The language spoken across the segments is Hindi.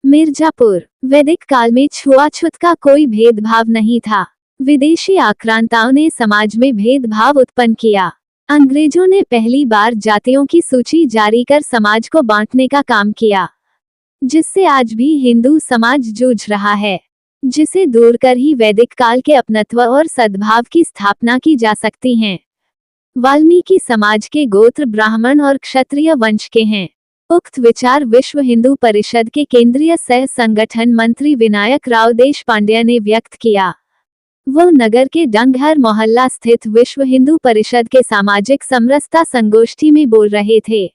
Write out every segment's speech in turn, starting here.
मिर्जापुर। वैदिक काल में छुआछूत का कोई भेदभाव नहीं था। विदेशी आक्रांताओं ने समाज में भेदभाव उत्पन्न किया। अंग्रेजों ने पहली बार जातियों की सूची जारी कर समाज को बांटने का काम किया, जिससे आज भी हिंदू समाज जूझ रहा है, जिसे दूर कर ही वैदिक काल के अपनत्व और सद्भाव की स्थापना की जा सकती है। वाल्मीकि समाज के गोत्र ब्राह्मण और क्षत्रिय वंश के हैं। उक्त विचार विश्व हिंदू परिषद के केंद्रीय सह संगठन मंत्री विनायक राव देशपांडे ने व्यक्त किया। वो नगर के डंगहर मोहल्ला स्थित विश्व हिंदू परिषद के सामाजिक समरसता संगोष्ठी में बोल रहे थे।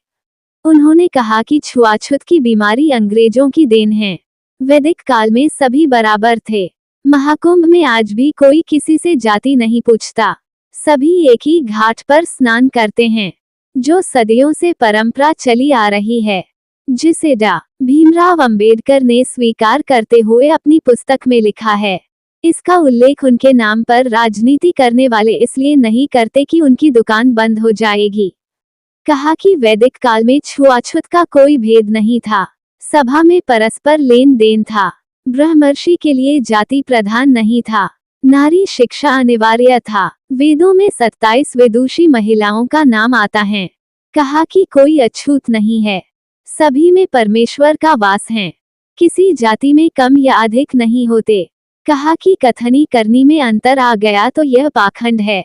उन्होंने कहा कि छुआछूत की बीमारी अंग्रेजों की देन है। वैदिक काल में सभी बराबर थे। महाकुंभ में आज भी कोई किसी से जाति नहीं पूछता। सभी एक ही घाट पर स्नान करते हैं, जो सदियों से परंपरा चली आ रही है, जिसे डॉ. भीमराव अंबेडकर ने स्वीकार करते हुए अपनी पुस्तक में लिखा है। इसका उल्लेख उनके नाम पर राजनीति करने वाले इसलिए नहीं करते कि उनकी दुकान बंद हो जाएगी। कहा कि वैदिक काल में छुआछूत का कोई भेद नहीं था। सभा में परस्पर लेन देन था। ब्रह्मर्षि के लिए जाति प्रधान नहीं था। नारी शिक्षा अनिवार्य था। वेदों में 27 विदुषी महिलाओं का नाम आता है। कहा कि कोई अछूत नहीं है, सभी में परमेश्वर का वास है, किसी जाति में कम या अधिक नहीं होते। कहा कि कथनी करनी में अंतर आ गया तो यह पाखंड है।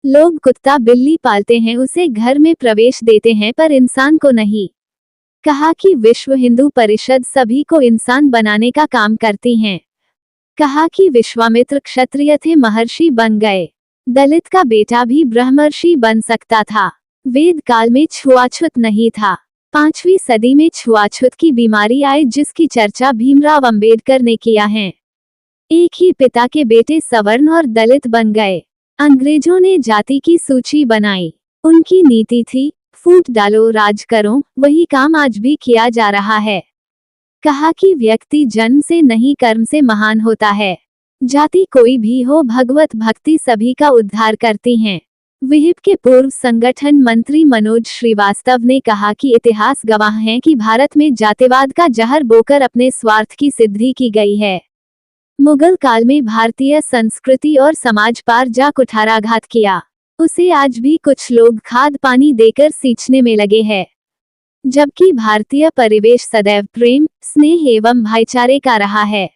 लोग कुत्ता बिल्ली पालते हैं, उसे घर में प्रवेश देते हैं, पर इंसान को नहीं। कहा कि विश्व हिंदू परिषद सभी को इंसान बनाने का काम करती है। कहा कि विश्वामित्र क्षत्रिय थे, महर्षि बन गए। दलित का बेटा भी ब्रह्मर्षि बन सकता था। वेद काल में छुआछूत नहीं था। 5वीं सदी में छुआछूत की बीमारी आई, जिसकी चर्चा भीमराव अंबेडकर ने किया है। एक ही पिता के बेटे सवर्ण और दलित बन गए। अंग्रेजों ने जाति की सूची बनाई। उनकी नीति थी, फूट डालो राज करो। वही काम आज भी किया जा रहा है। कहा कि व्यक्ति जन्म से नहीं कर्म से महान होता है। जाति कोई भी हो, भगवत भक्ति सभी का उद्धार करती है। विहिप के पूर्व संगठन मंत्री मनोज श्रीवास्तव ने कहा कि इतिहास गवाह है कि भारत में जातिवाद का जहर बोकर अपने स्वार्थ की सिद्धि की गई है। मुगल काल में भारतीय संस्कृति और समाज पर जा कुठाराघात किया। उसे आज भी कुछ लोग खाद पानी देकर सींचने में लगे हैं, जबकि भारतीय परिवेश सदैव प्रेम, स्नेह एवं भाईचारे का रहा है।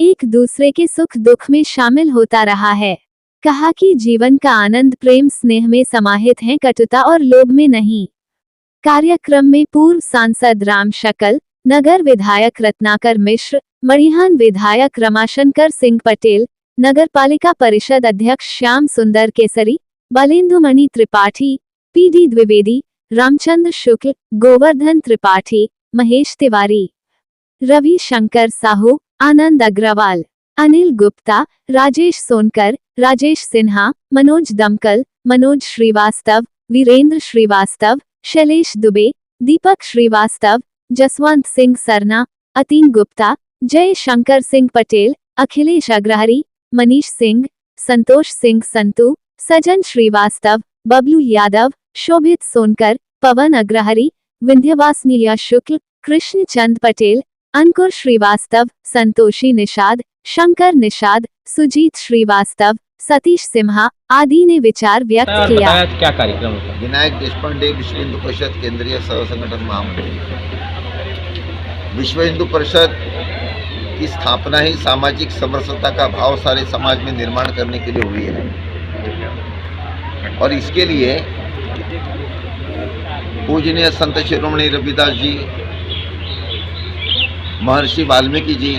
एक दूसरे के सुख दुख में शामिल होता रहा है। कहा कि जीवन का आनंद प्रेम स्नेह में समाहित है, कटुता और लोभ में नहीं। कार्यक्रम में पूर्व सांसद राम शकल, नगर विधायक रत्नाकर मिश्र, मणिहान विधायक रमाशंकर सिंह पटेल, नगरपालिका परिषद अध्यक्ष श्याम सुंदर केसरी, बलेंदुमणि त्रिपाठी, पीडी द्विवेदी, रामचंद्र शुक्ल, गोवर्धन त्रिपाठी, महेश तिवारी, रवि शंकर साहू, आनंद अग्रवाल, अनिल गुप्ता, राजेश सोनकर, राजेश सिन्हा, मनोज दमकल, मनोज श्रीवास्तव, वीरेंद्र श्रीवास्तव, शैलेश दुबे, दीपक श्रीवास्तव, जसवंत सिंह सरना, अतीन गुप्ता, जय शंकर सिंह पटेल, अखिलेश अग्रहरी, मनीष सिंह, संतोष सिंह संतू, सजन श्रीवास्तव, बबलू यादव, शोभित सोनकर, पवन अग्रहरी, विंध्यवासनीय शुक्ल, कृष्ण चंद पटेल, अंकुर श्रीवास्तव, संतोषी निषाद, शंकर निषाद, सुजीत श्रीवास्तव, सतीश सिम्हा आदि ने विचार व्यक्त किया। क्या कार्यक्रम होता? विनायक देशपांडे, विश्व हिंदू परिषद केंद्रीय सह संगठन महामंत्री। विश्व हिंदू परिषद की स्थापना ही सामाजिक समरसता का भाव सारे समाज में निर्माण करने के लिए हुई है, और इसके लिए पूजनीय संत शिरोमणि रविदास जी, महर्षि वाल्मीकि जी,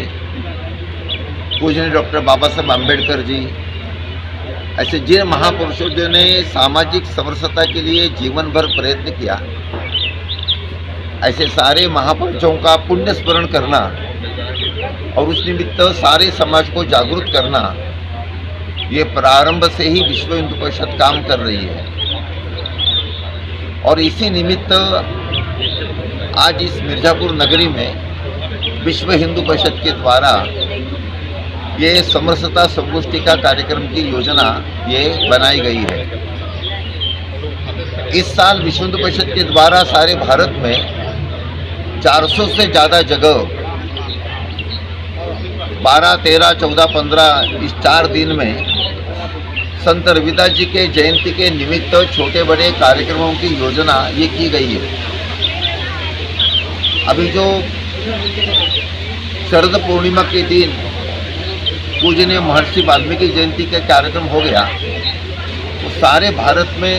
पूजनीय डॉक्टर बाबा साहब आम्बेडकर जी, ऐसे जिन महापुरुषों ने सामाजिक समरसता के लिए जीवन भर प्रयत्न किया, ऐसे सारे महापुरुषों का पुण्य स्मरण करना और उस निमित्त सारे समाज को जागरूक करना, ये प्रारंभ से ही विश्व हिंदू परिषद काम कर रही है। और इसी निमित्त आज इस मिर्जापुर नगरी में विश्व हिंदू परिषद के द्वारा ये समरसता संगोष्ठी का कार्यक्रम की योजना ये बनाई गई है। इस साल विश्व हिंदू परिषद के द्वारा सारे भारत में 400 से ज़्यादा जगह 12, 13, 14, 15 इस 4 दिन में संत रविदास जी के जयंती के निमित्त छोटे बड़े कार्यक्रमों की योजना ये की गई है। अभी जो शरद पूर्णिमा के दिन पूजनीय महर्षि वाल्मीकि जयंती का कार्यक्रम हो गया, तो सारे भारत में